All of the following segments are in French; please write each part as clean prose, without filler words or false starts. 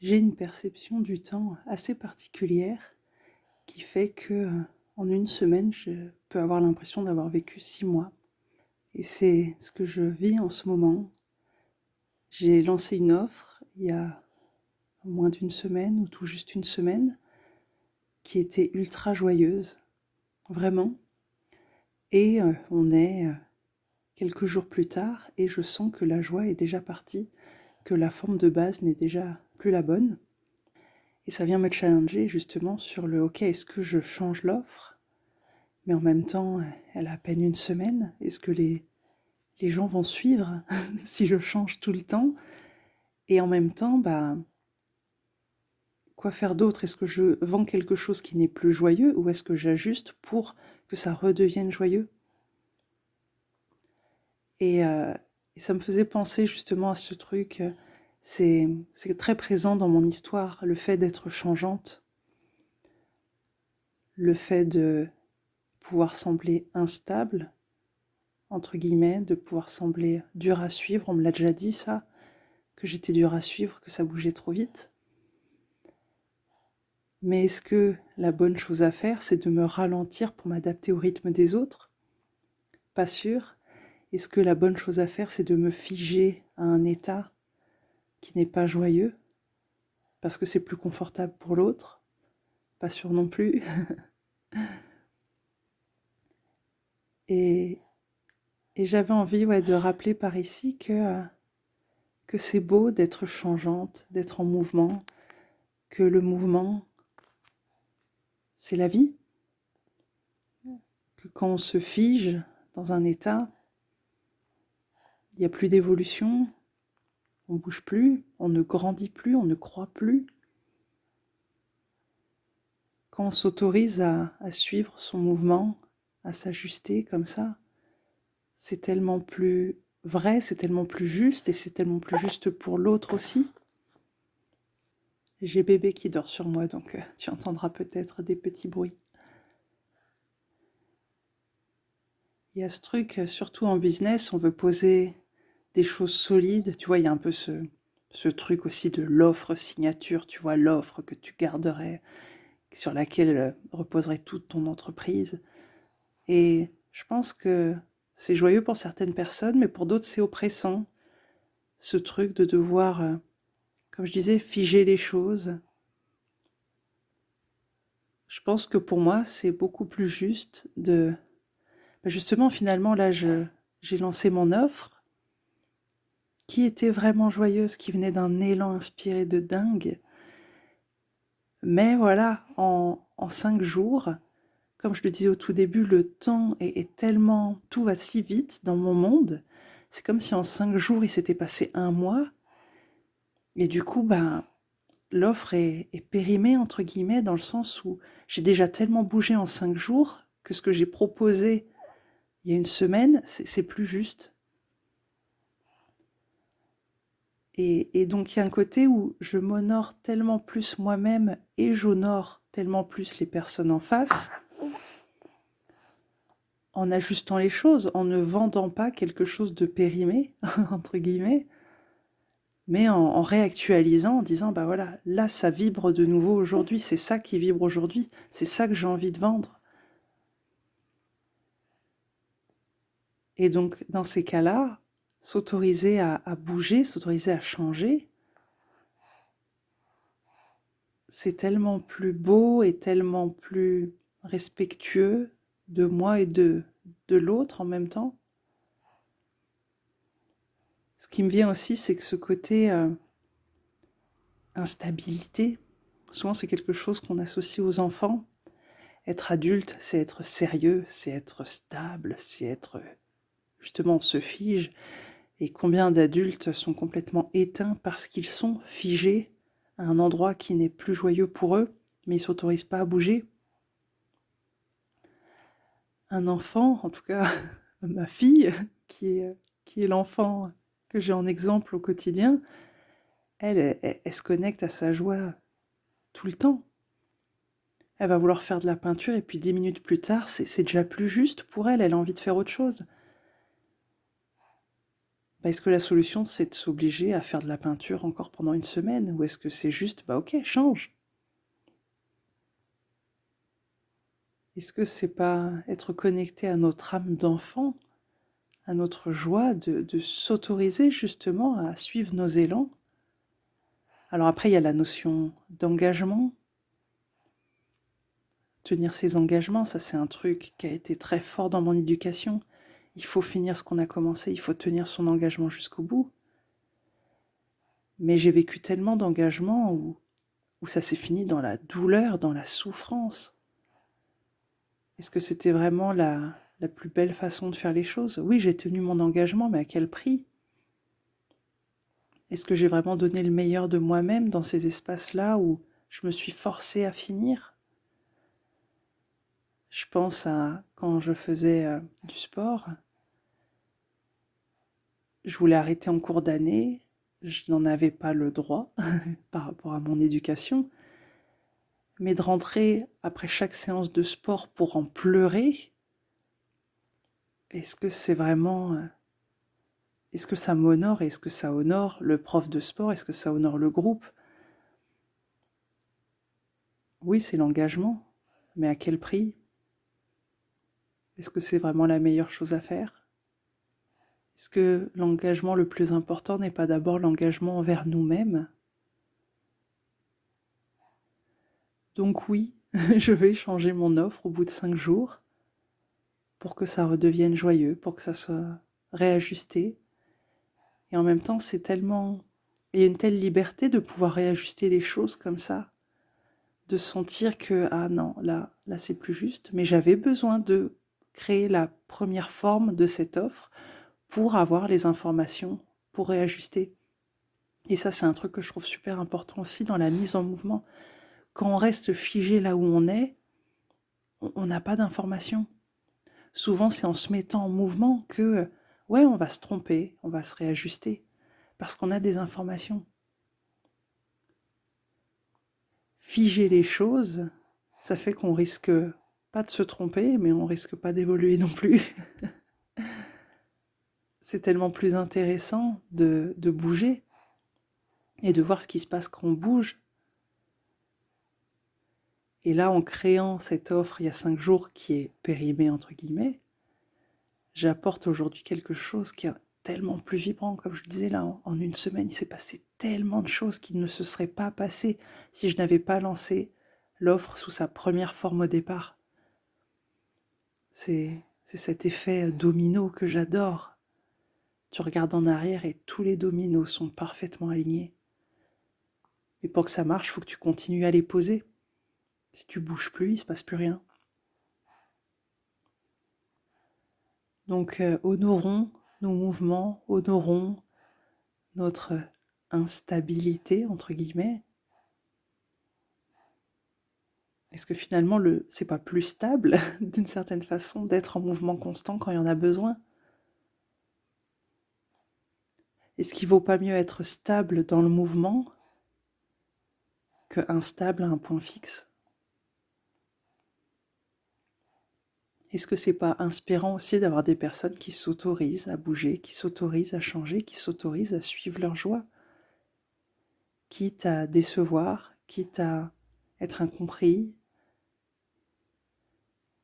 j'ai une perception du temps assez particulière qui fait que en une semaine, je peux avoir l'impression d'avoir vécu 6 mois. Et c'est ce que je vis en ce moment. J'ai lancé une offre il y a moins d'une semaine ou tout juste une semaine qui était ultra joyeuse, vraiment. Et on est quelques jours plus tard et je sens que la joie est déjà partie, que la forme de base n'est déjà plus la bonne. Et ça vient me challenger justement sur le OK, est-ce que je change l'offre? Mais en même temps, elle a à peine une semaine. Est-ce que les gens vont suivre si je change tout le temps? Et en même temps, quoi faire d'autre? Est-ce que je vends quelque chose qui n'est plus joyeux ou est-ce que j'ajuste pour que ça redevienne joyeux? Et, euh, et ça me faisait penser justement à ce truc. C'est très présent dans mon histoire, le fait d'être changeante, le fait de pouvoir sembler instable, entre guillemets, de pouvoir sembler dur à suivre. On me l'a déjà dit ça, que j'étais dur à suivre, que ça bougeait trop vite. Mais est-ce que la bonne chose à faire, c'est de me ralentir pour m'adapter au rythme des autres? Pas sûr. Est-ce que la bonne chose à faire, c'est de me figer à un état qui n'est pas joyeux, parce que c'est plus confortable pour l'autre? Pas sûr non plus. Et, et j'avais envie de rappeler par ici que c'est beau d'être changeante, d'être en mouvement, que le mouvement, c'est la vie, que quand on se fige dans un état, il n'y a plus d'évolution, on ne bouge plus, on ne grandit plus, on ne croit plus. Quand on s'autorise à suivre son mouvement, à s'ajuster comme ça, c'est tellement plus vrai, c'est tellement plus juste et c'est tellement plus juste pour l'autre aussi. J'ai bébé qui dort sur moi, donc tu entendras peut-être des petits bruits. Il y a ce truc, surtout en business, on veut poser des choses solides. Tu vois, il y a un peu ce truc aussi de l'offre signature, tu vois, l'offre que tu garderais, sur laquelle reposerait toute ton entreprise. Et je pense que c'est joyeux pour certaines personnes, mais pour d'autres, c'est oppressant. Ce truc de devoir, comme je disais, figer les choses. Je pense que pour moi, c'est beaucoup plus juste de... Justement, finalement, là, j'ai lancé mon offre, qui était vraiment joyeuse, qui venait d'un élan inspiré de dingue. Mais voilà, en 5 jours, comme je le disais au tout début, le temps est tellement... Tout va si vite dans mon monde. C'est comme si en 5 jours, il s'était passé un mois. Et du coup, l'offre est périmée, entre guillemets, dans le sens où j'ai déjà tellement bougé en 5 jours que ce que j'ai proposé il y a une semaine, c'est plus juste. Et donc, il y a un côté où je m'honore tellement plus moi-même et j'honore tellement plus les personnes en face en ajustant les choses, en ne vendant pas quelque chose de périmé, entre guillemets, mais en réactualisant, en disant, voilà, là, ça vibre de nouveau aujourd'hui, c'est ça qui vibre aujourd'hui, c'est ça que j'ai envie de vendre. Et donc, dans ces cas-là, s'autoriser à bouger, s'autoriser à changer, c'est tellement plus beau et tellement plus respectueux de moi et de l'autre en même temps. Ce qui me vient aussi, c'est que ce côté instabilité, souvent c'est quelque chose qu'on associe aux enfants. Être adulte, c'est être sérieux, c'est être stable, c'est être... Justement, on se fige. Et combien d'adultes sont complètement éteints parce qu'ils sont figés à un endroit qui n'est plus joyeux pour eux, mais ils ne s'autorisent pas à bouger. Un enfant, en tout cas ma fille, qui est l'enfant que j'ai en exemple au quotidien, elle se connecte à sa joie tout le temps. Elle va vouloir faire de la peinture et puis 10 minutes plus tard, c'est déjà plus juste pour elle, elle a envie de faire autre chose. est-ce que la solution, c'est de s'obliger à faire de la peinture encore pendant une semaine? Ou est-ce que c'est juste, ok, change? Est-ce que c'est pas être connecté à notre âme d'enfant, à notre joie de s'autoriser justement à suivre nos élans? Alors après, il y a la notion d'engagement. Tenir ses engagements, ça c'est un truc qui a été très fort dans mon éducation. Il faut finir ce qu'on a commencé, il faut tenir son engagement jusqu'au bout. Mais j'ai vécu tellement d'engagements où ça s'est fini dans la douleur, dans la souffrance. Est-ce que c'était vraiment la plus belle façon de faire les choses? Oui, j'ai tenu mon engagement, mais à quel prix? Est-ce que j'ai vraiment donné le meilleur de moi-même dans ces espaces-là où je me suis forcée à finir? Je pense à quand je faisais du sport. Je voulais arrêter en cours d'année. Je n'en avais pas le droit par rapport à mon éducation. Mais de rentrer après chaque séance de sport pour en pleurer, est-ce que c'est vraiment... Est-ce que ça m'honore? Est-ce que ça honore le prof de sport? Est-ce que ça honore le groupe? Oui, c'est l'engagement, mais à quel prix? Est-ce que c'est vraiment la meilleure chose à faire? Est-ce que l'engagement le plus important n'est pas d'abord l'engagement envers nous-mêmes? Donc oui, je vais changer mon offre au bout de 5 jours pour que ça redevienne joyeux, pour que ça soit réajusté. Et en même temps, c'est tellement... Il y a une telle liberté de pouvoir réajuster les choses comme ça, de sentir que, ah non, là c'est plus juste, mais j'avais besoin de créer la première forme de cette offre pour avoir les informations, pour réajuster. Et ça, c'est un truc que je trouve super important aussi dans la mise en mouvement. Quand on reste figé là où on est, on n'a pas d'informations. Souvent, c'est en se mettant en mouvement que, ouais, on va se tromper, on va se réajuster, parce qu'on a des informations. Figer les choses, ça fait qu'on risque pas de se tromper, mais on risque pas d'évoluer non plus. C'est tellement plus intéressant de bouger et de voir ce qui se passe quand on bouge. Et là, en créant cette offre il y a 5 jours qui est périmée entre guillemets, j'apporte aujourd'hui quelque chose qui est tellement plus vibrant. Comme je disais là, en une semaine, il s'est passé tellement de choses qui ne se seraient pas passées si je n'avais pas lancé l'offre sous sa première forme au départ. C'est cet effet domino que j'adore. Tu regardes en arrière et tous les dominos sont parfaitement alignés. Et pour que ça marche, il faut que tu continues à les poser. Si tu bouges plus, il ne se passe plus rien. Donc honorons nos mouvements, honorons notre instabilité, entre guillemets. Est-ce que finalement, c'est pas plus stable, d'une certaine façon, d'être en mouvement constant quand il y en a besoin? Est-ce qu'il vaut pas mieux être stable dans le mouvement que instable à un point fixe? Est-ce que c'est pas inspirant aussi d'avoir des personnes qui s'autorisent à bouger, qui s'autorisent à changer, qui s'autorisent à suivre leur joie, quitte à décevoir, quitte à être incompris,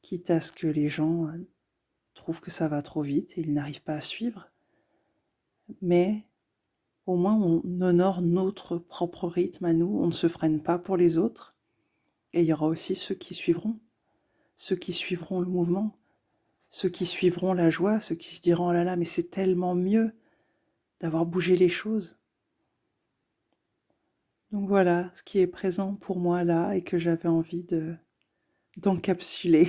quitte à ce que les gens trouvent que ça va trop vite et ils n'arrivent pas à suivre, mais au moins on honore notre propre rythme à nous, on ne se freine pas pour les autres, et il y aura aussi ceux qui suivront le mouvement, ceux qui suivront la joie, ceux qui se diront oh là là, mais c'est tellement mieux d'avoir bougé les choses. Donc voilà ce qui est présent pour moi là et que j'avais envie d'encapsuler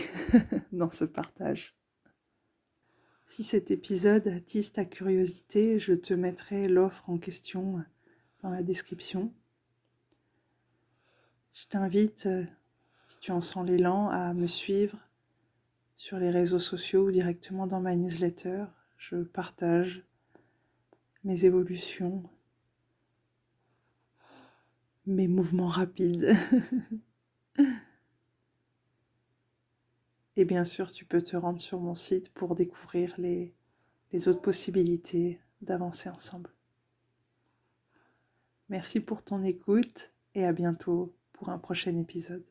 dans ce partage. Si cet épisode attise ta curiosité, je te mettrai l'offre en question dans la description. Je t'invite, si tu en sens l'élan, à me suivre sur les réseaux sociaux ou directement dans ma newsletter. Je partage mes évolutions, mes mouvements rapides. Et bien sûr, tu peux te rendre sur mon site pour découvrir les autres possibilités d'avancer ensemble. Merci pour ton écoute et à bientôt pour un prochain épisode.